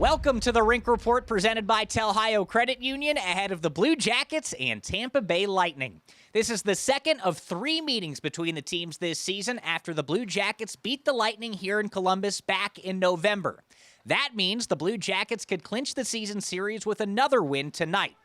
Welcome to the Rink Report presented by Telhio Credit Union ahead of the Blue Jackets and Tampa Bay Lightning. This is the second of 3 meetings between the teams this season after the Blue Jackets beat the Lightning here in Columbus back in November. That means the Blue Jackets could clinch the season series with another win tonight.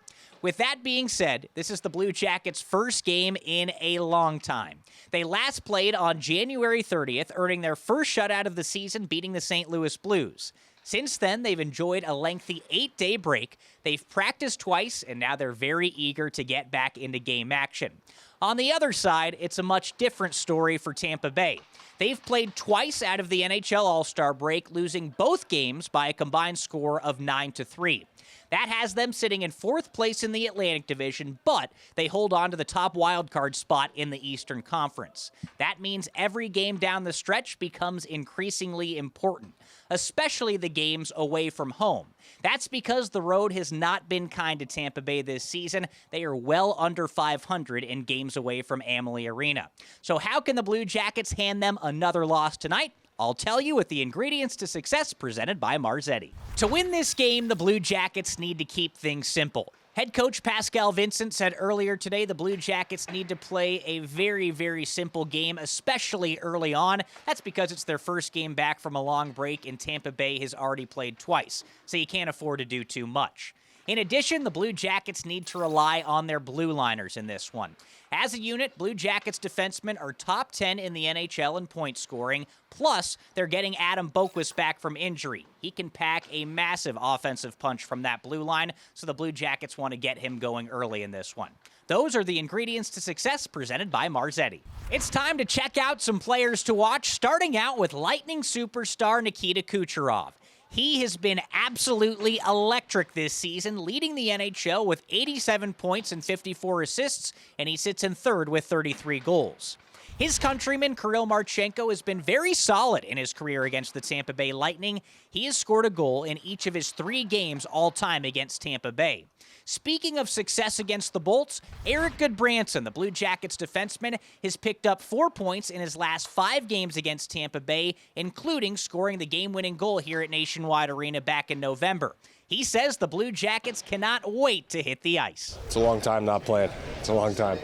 With that being said, this is the Blue Jackets' first game in a long time. They last played on January 30th, earning their first shutout of the season, beating the St. Louis Blues. Since then, they've enjoyed a lengthy 8-day break. They've practiced twice, and now they're very eager to get back into game action. On the other side, it's a much different story for Tampa Bay. They've played twice out of the NHL All-Star break, losing both games by a combined score of 9-3. That has them sitting in 4th place in the Atlantic Division, but they hold on to the top wildcard spot in the Eastern Conference. That means every game down the stretch becomes increasingly important, especially the games away from home. That's because the road has not been kind to Tampa Bay this season. They are well under 500 in games away from Amalie Arena. So how can the Blue Jackets hand them another loss tonight? I'll tell you with the ingredients to success presented by Marzetti. To win this game, the Blue Jackets need to keep things simple. Head coach Pascal Vincent said earlier today the Blue Jackets need to play a very, very simple game, especially early on. That's because it's their first game back from a long break, and Tampa Bay has already played twice, so you can't afford to do too much. In addition, the Blue Jackets need to rely on their blue liners in this one. As a unit, Blue Jackets defensemen are top 10 in the NHL in point scoring, plus they're getting Adam Boqvist back from injury. He can pack a massive offensive punch from that blue line, so the Blue Jackets want to get him going early in this one. Those are the ingredients to success presented by Marzetti. It's time to check out some players to watch, starting out with Lightning superstar Nikita Kucherov. He has been absolutely electric this season, leading the NHL with 87 points and 54 assists, and he sits in 3rd with 33 goals. His countryman, Kirill Marchenko, has been very solid in his career against the Tampa Bay Lightning. He has scored a goal in each of his 3 games all-time against Tampa Bay. Speaking of success against the Bolts, Erik Goodbranson, the Blue Jackets defenseman, has picked up 4 points in his last 5 games against Tampa Bay, including scoring the game-winning goal here at Nationwide Arena back in November. He says the Blue Jackets cannot wait to hit the ice. It's a long time not playing. It's a long time.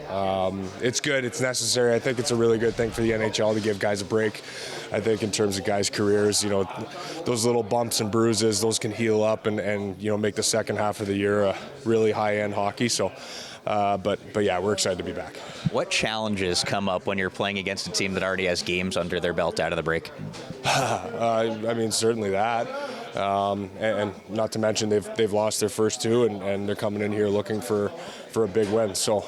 It's good. It's necessary. I think it's a really good thing for the NHL to give guys a break. I think in terms of guys' careers, those little bumps and bruises, those can heal up and make the second half of the year a really high-end hockey. So, but yeah, we're excited to be back. What challenges come up when you're playing against a team that already has games under their belt out of the break? Certainly that. And not to mention they've lost their first 2 and they're coming in here looking for a big win. So,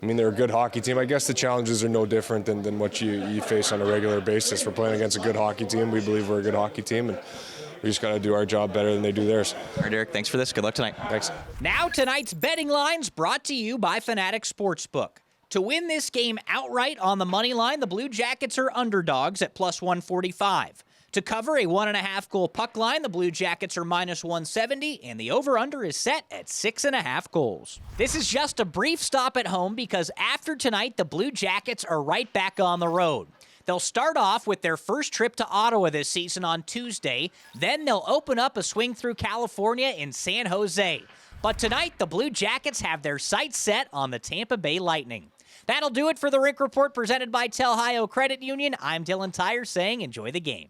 they're a good hockey team. I guess the challenges are no different than what you face on a regular basis. We're playing against a good hockey team. We believe we're a good hockey team, and we just got to do our job better than they do theirs. All right, Eric, thanks for this. Good luck tonight. Thanks. Now tonight's betting lines brought to you by Fanatic Sportsbook. To win this game outright on the money line, the Blue Jackets are underdogs at plus 145. To cover a 1.5 goal puck line, the Blue Jackets are minus 170, and the over-under is set at 6.5 goals. This is just a brief stop at home because after tonight, the Blue Jackets are right back on the road. They'll start off with their first trip to Ottawa this season on Tuesday. Then they'll open up a swing through California in San Jose. But tonight, the Blue Jackets have their sights set on the Tampa Bay Lightning. That'll do it for the Rink Report presented by Telhio Credit Union. I'm Dylan Tyrer saying enjoy the game.